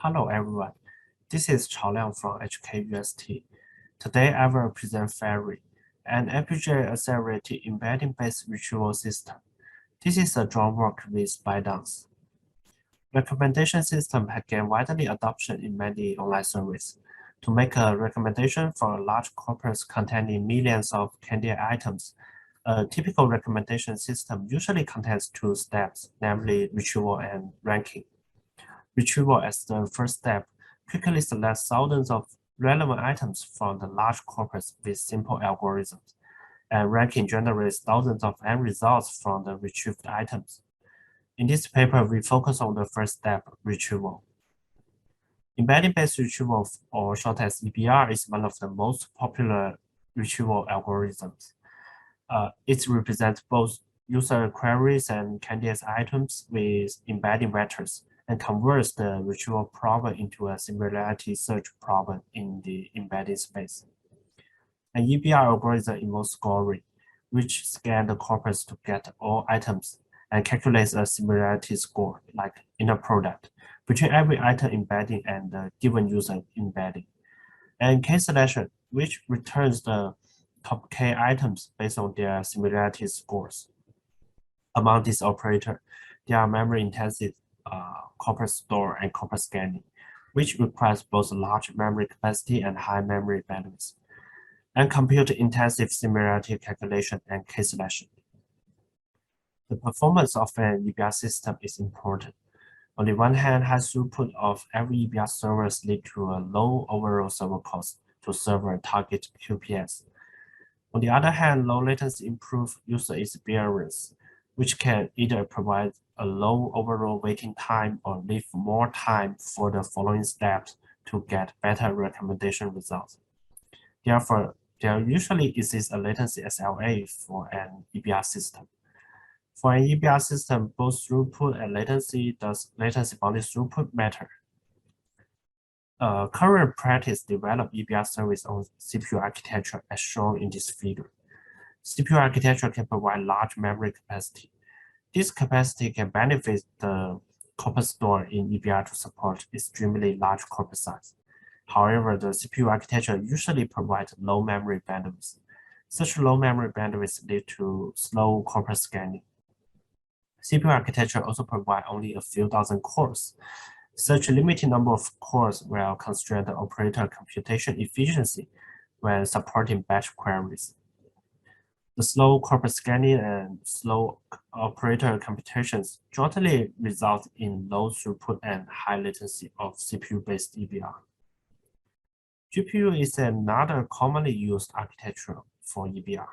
Hello everyone, this is Chaoliang from HKUST. Today I will present FAERY, an FPGA-accelerated embedding-based retrieval system. This is a joint work with ByteDance. Recommendation system has gained widely adoption in many online services. To make a recommendation for a large corpus containing millions of candidate items, a typical recommendation system usually contains two steps, namely retrieval and ranking. Retrieval as the first step quickly selects thousands of relevant items from the large corpus with simple algorithms, and ranking generates thousands of end results from the retrieved items. In this paper, we focus on the first step, retrieval. Embedding-based retrieval, or short as EBR, is one of the most popular retrieval algorithms. It represents both user queries and candidate items with embedding vectors, and converts the retrieval problem into a similarity search problem in the embedding space. An EBR algorithm involves scoring, which scans the corpus to get all items and calculates a similarity score, like inner product, between every item embedding and the given user embedding. And k-selection, which returns the top k items based on their similarity scores. Among these operators, there are memory-intensive corpus store and corpus scanning, which requires both large memory capacity and high memory bandwidth, and compute-intensive similarity calculation and k-selection. The performance of an EBR system is important. On the one hand, high throughput of every EBR servers lead to a low overall server cost to serve a target QPS. On the other hand, low latency improves user experience, which can either provide a low overall waiting time or leave more time for the following steps to get better recommendation results. Therefore, there usually exists a latency SLA for an EBR system. For an EBR system, both throughput and latency, thus latency-bounded throughput, matter. Current practice develop EBR service on CPU architecture as shown in this figure. CPU architecture can provide large memory capacity. This capacity can benefit the corpus store in EBR to support extremely large corpus size. However, the CPU architecture usually provides low memory bandwidth. Such low memory bandwidth lead to slow corpus scanning. CPU architecture also provides only a few dozen cores. Such a limited number of cores will constrain the operator computation efficiency when supporting batch queries. The slow corpus scanning and slow operator computations jointly result in low throughput and high latency of CPU-based EBR. GPU is another commonly used architecture for EBR.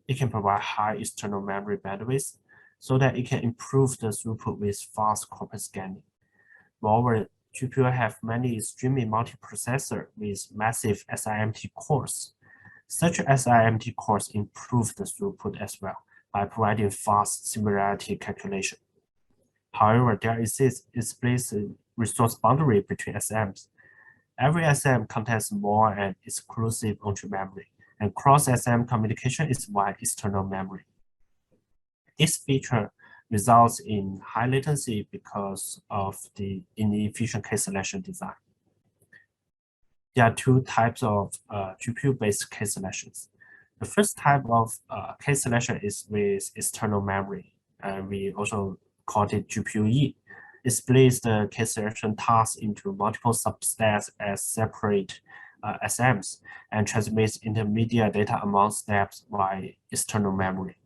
It can provide high external memory bandwidth so that it can improve the throughput with fast corpus scanning. Moreover, GPU have many extremely multiprocessor with massive SIMT cores. Such SIMT cores improve the throughput as well by providing fast similarity calculation. However, there exists explicit resource boundary between SMs. Every SM contains more and exclusive entry memory, and cross-SM communication is via external memory. This feature results in high latency because of the inefficient k-selection design. There are two types of GPU-based k-selections. The first type of k-selection is with external memory, and we also call it GPU-E. It splits the k-selection task into multiple substeps as separate SMs and transmits intermediate data among steps via external memory.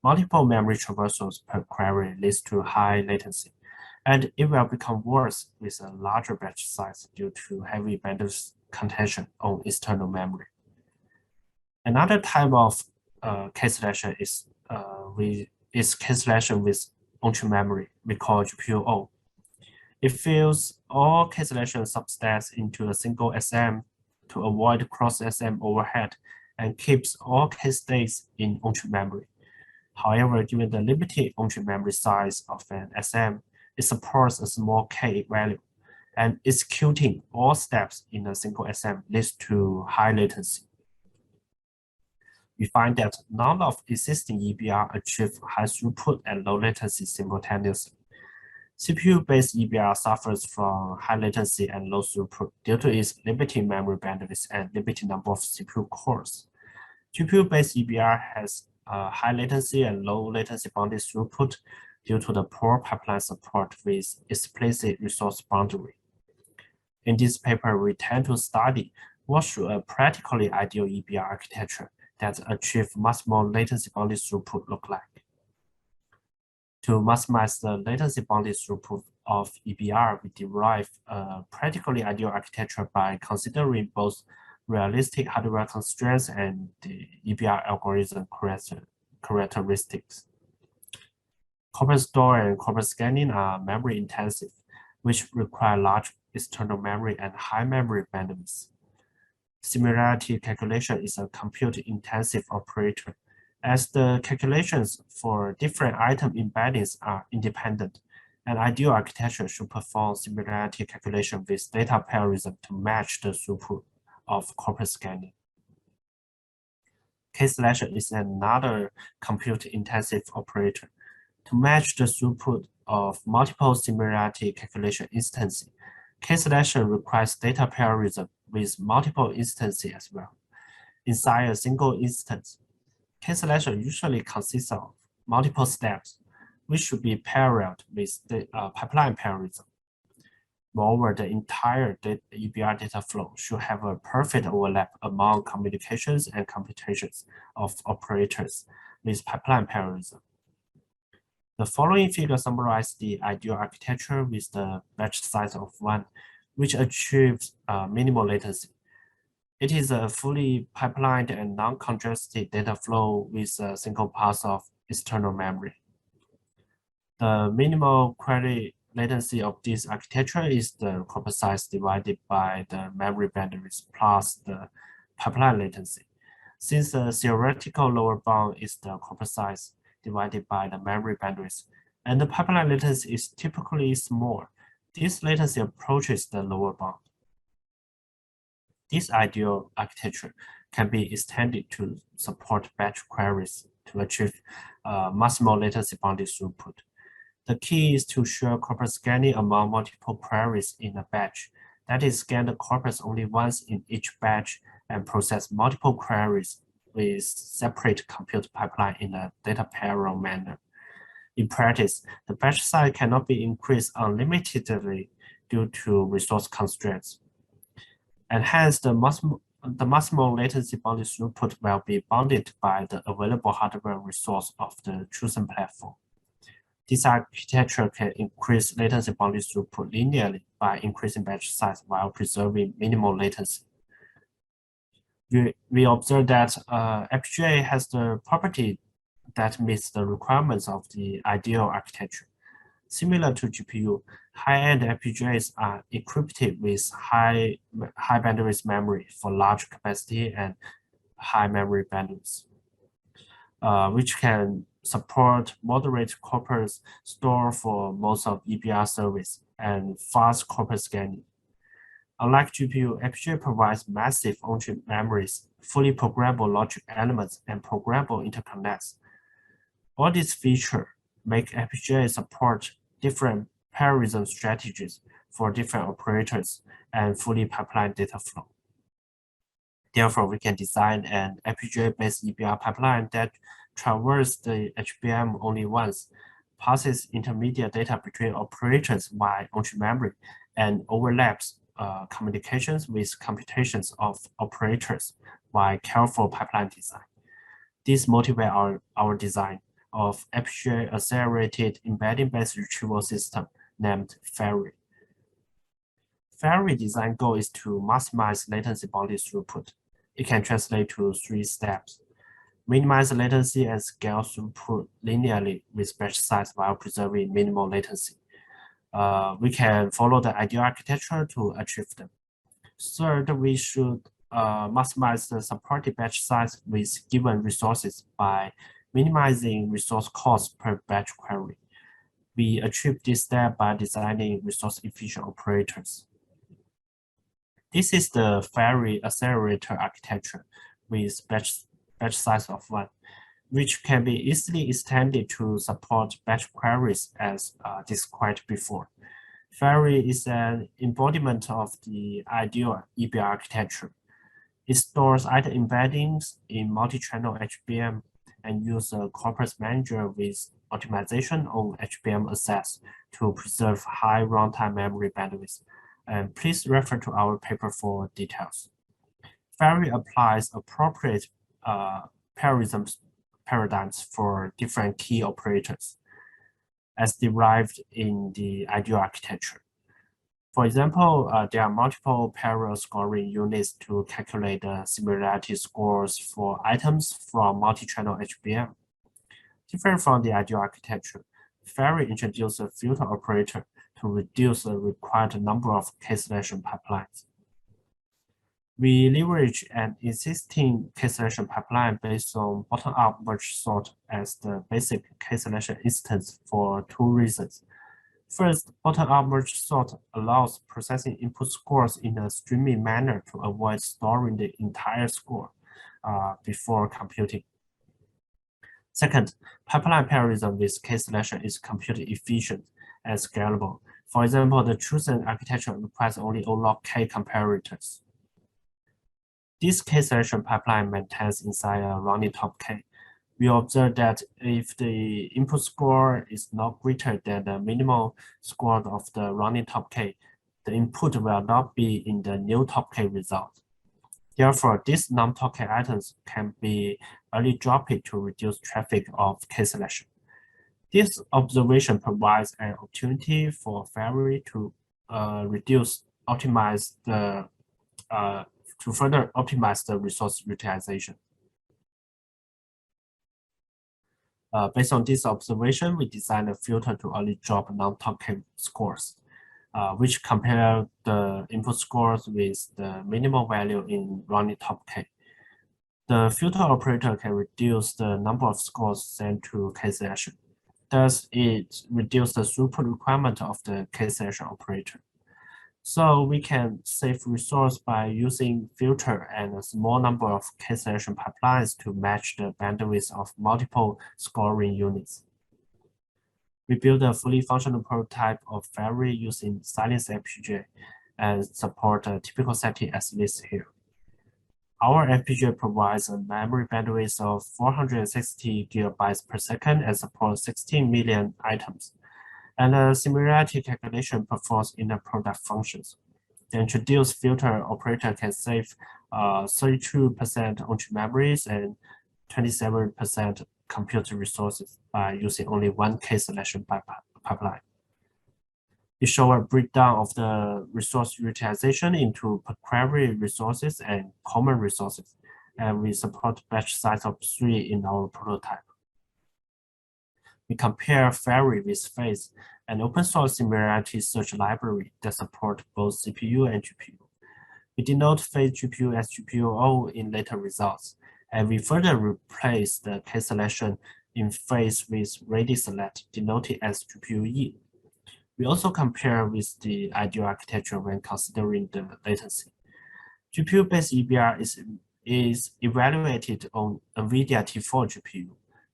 Multiple memory traversals per query leads to high latency, and it will become worse with a larger batch size due to heavy bandwidth contention on external memory. Another type of k-selection is k-selection with entry memory, we call GPU-O. It fills all k-selection substeps into a single SM to avoid cross-SM overhead and keeps all k-states in entry memory. However, given the limited entry memory size of an SM, it supports a small k value, and executing all steps in a single SM leads to high latency. We find that none of existing EBR achieve high throughput and low latency simultaneously. CPU-based EBR suffers from high latency and low throughput due to its limited memory bandwidth and limited number of CPU cores. GPU-based EBR has high latency and low latency bounded throughput due to the poor pipeline support with explicit resource boundary. In this paper, we tend to study what should a practically ideal EBR architecture that achieves maximal latency bounded throughput look like. To maximize the latency bounded throughput of EBR, we derive a practically ideal architecture by considering both realistic hardware constraints and the EBR algorithm characteristics. Corpus store and corpus scanning are memory intensive, which require large external memory and high memory bandwidth. Similarity calculation is a compute-intensive operator, as the calculations for different item embeddings are independent. An ideal architecture should perform similarity calculation with data parallelism to match the throughput of corpus scanning. K-selection is another compute-intensive operator. To match the throughput of multiple similarity calculation instances, K-selection requires data parallelism with multiple instances as well. Inside a single instance, K-selection usually consists of multiple steps, which should be paralleled with the pipeline parallelism. Moreover, the entire EBR data flow should have a perfect overlap among communications and computations of operators with pipeline parallelism. The following figure summarizes the ideal architecture with the batch size of 1, which achieves minimal latency. It is a fully pipelined and non-congested data flow with a single pass of external memory. The minimal query latency of this architecture is the corpus size divided by the memory bandwidth plus the pipeline latency. Since the theoretical lower bound is the corpus size divided by the memory bandwidth, and the pipeline latency is typically small, this latency approaches the lower bound. This ideal architecture can be extended to support batch queries to achieve maximal latency bounded throughput. The key is to share corpus scanning among multiple queries in a batch. That is, scan the corpus only once in each batch and process multiple queries with separate compute pipeline in a data parallel manner. In practice, the batch size cannot be increased unlimitedly due to resource constraints. And hence, the maximal latency bounded throughput will be bounded by the available hardware resource of the chosen platform. This architecture can increase latency bounded throughput linearly by increasing batch size while preserving minimal latency. We observe that FPGA has the property that meets the requirements of the ideal architecture. Similar to GPU, high-end FPGAs are equipped with high bandwidth memory for large capacity and high memory bandwidth, which can support moderate corpus store for most of EBR service and fast corpus scanning. Unlike GPU, FPGA provides massive on-chip memories, fully programmable logic elements, and programmable interconnects. All these features make FPGA support different parallelism strategies for different operators and fully pipeline data flow. Therefore, we can design an FPGA-based EBR pipeline that traverses the HBM only once, passes intermediate data between operators via on-chip memory, and overlaps communications with computations of operators by careful pipeline design. This motivates our design of FPGA-accelerated Embedding-based Retrieval system named FAERY. FAERY design goal is to maximize latency bounded throughput. It can translate to 3 steps. Minimize latency and scale throughput linearly with batch size while preserving minimal latency. We can follow the ideal architecture to achieve them. Third, we should maximize the supported batch size with given resources by minimizing resource costs per batch query. We achieve this step by designing resource-efficient operators. This is the FAERY accelerator architecture with batch size of 1. which can be easily extended to support batch queries as described before. FAERY is an embodiment of the ideal EBR architecture. It stores either embeddings in multi-channel HBM and uses a corpus manager with optimization on HBM access to preserve high runtime memory bandwidth. And please refer to our paper for details. FAERY applies appropriate parallelism paradigms for different key operators as derived in the ideal architecture. For example, there are multiple parallel scoring units to calculate the similarity scores for items from multi-channel HBM. Different from the ideal architecture, FAERY introduced a filter operator to reduce the required number of K-selection pipelines. We leverage an existing K-selection pipeline based on bottom-up merge sort as the basic K-selection instance for two reasons. First, bottom-up merge sort allows processing input scores in a streaming manner to avoid storing the entire score before computing. Second, pipeline parallelism with K-selection is compute efficient and scalable. For example, the chosen architecture requires only O-log K comparators. This K-selection pipeline maintains inside a running top K. We observe that if the input score is not greater than the minimal score of the running top K, the input will not be in the new top K result. Therefore, these non-top K items can be early dropped to reduce traffic of K-selection. This observation provides an opportunity for FAERY to further optimize the resource utilization. Based on this observation, we designed a filter to early drop non-top K scores, which compare the input scores with the minimal value in running top K. The filter operator can reduce the number of scores sent to K-selection. Thus, it reduces the throughput requirement of the K-selection operator. So we can save resource by using filter and a small number of K-selection pipelines to match the bandwidth of multiple scoring units. We built a fully functional prototype of FAERY using Silence FPGA and support a typical setting as listed here. Our FPGA provides a memory bandwidth of 460 gigabytes per second and supports 16 million items. And the similarity calculation performs inner product functions. The introduced filter operator can save 32% on-chip memories and 27% compute resources by using only one K-selection pipeline. It shows a breakdown of the resource utilization into per query resources and common resources, and we support batch size of 3 in our prototype. We compare FAERY with FACE, an open source similarity search library that supports both CPU and GPU. We denote FACE GPU as GPU-O in later results, and we further replace the K-selection in FACE with ready select, denoted as GPU-E. We also compare with the ideal architecture when considering the latency. GPU-based EBR is evaluated on NVIDIA T4 GPU.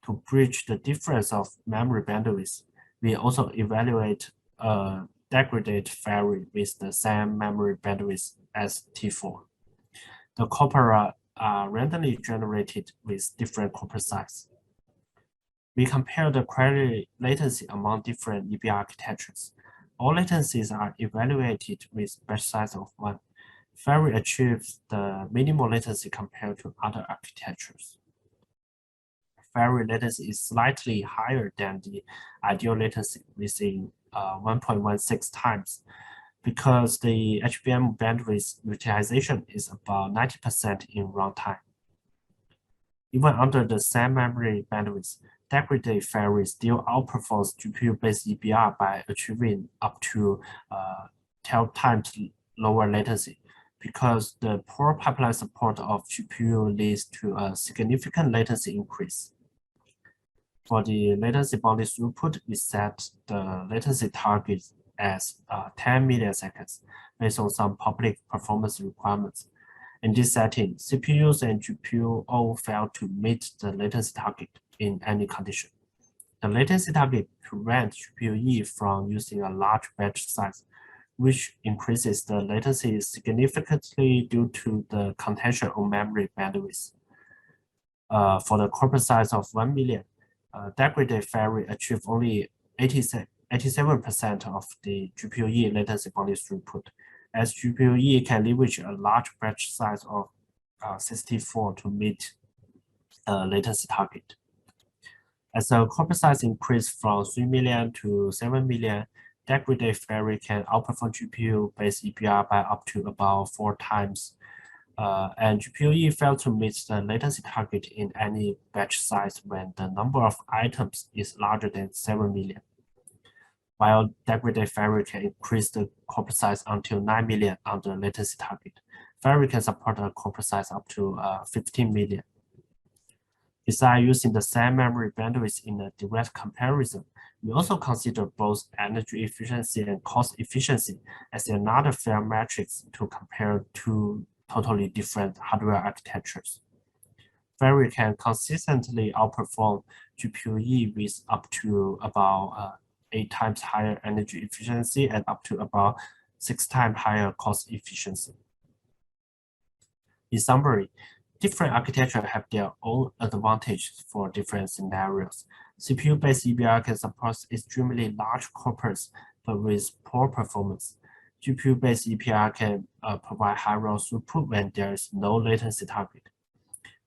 To bridge the difference of memory bandwidth, we also evaluate a degraded FAERY with the same memory bandwidth as T4. The corpora are randomly generated with different corpus size. We compare the query latency among different EBR architectures. All latencies are evaluated with batch size of 1. FAERY achieves the minimal latency compared to other architectures. FAERY latency is slightly higher than the ideal latency within 1.16 times because the HBM bandwidth utilization is about 90% in runtime. Even under the same memory bandwidth, degraded FAERY still outperforms GPU-based EBR by achieving up to 12 times lower latency because the poor pipeline support of GPU leads to a significant latency increase. For the latency-bounded throughput, we set the latency target as 10 milliseconds based on some public performance requirements. In this setting, CPUs and GPU all fail to meet the latency target in any condition. The latency target prevents GPU-E from using a large batch size, which increases the latency significantly due to the contention on memory bandwidth. For the corpus size of 1 million, degraded FAERY achieve only 87% of the GPU-E latency-bounded throughput, as GPU-E can leverage a large batch size of 64 to meet the latency target. As the corpus size increases from 3 million to 7 million, degraded FAERY can outperform GPU-based EBR by up to about 4 times. And GPU-E fails to meet the latency target in any batch size when the number of items is larger than 7 million. While degraded FAERY can increase the corpus size until 9 million on the latency target. FAERY can support a corpus size up to 15 million. Besides using the same memory bandwidth in a direct comparison, we also consider both energy efficiency and cost efficiency as another fair metrics to compare two totally different hardware architectures. FAERY can consistently outperform GPU-E with up to about 8 times higher energy efficiency and up to about 6 times higher cost efficiency. In summary, different architectures have their own advantages for different scenarios. CPU-based EBR can support extremely large corpus, but with poor performance. GPU-based EBR can provide high raw throughput when there is no latency target.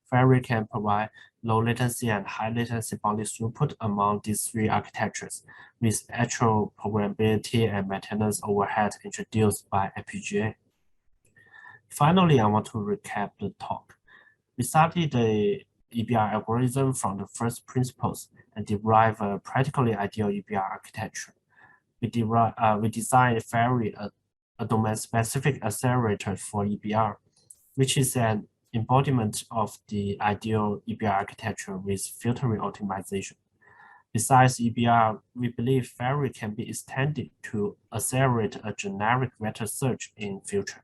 FAERY can provide low latency and high latency bounded throughput among these three architectures, with actual programmability and maintenance overhead introduced by FPGA. Finally, I want to recap the talk. We studied the EBR algorithm from the first principles and derive a practically ideal EBR architecture. We designed FAERY, a domain-specific accelerator for EBR, which is an embodiment of the ideal EBR architecture with filtering optimization. Besides EBR, we believe FAERY can be extended to accelerate a generic vector search in future.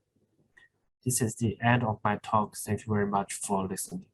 This is the end of my talk. Thank you very much for listening.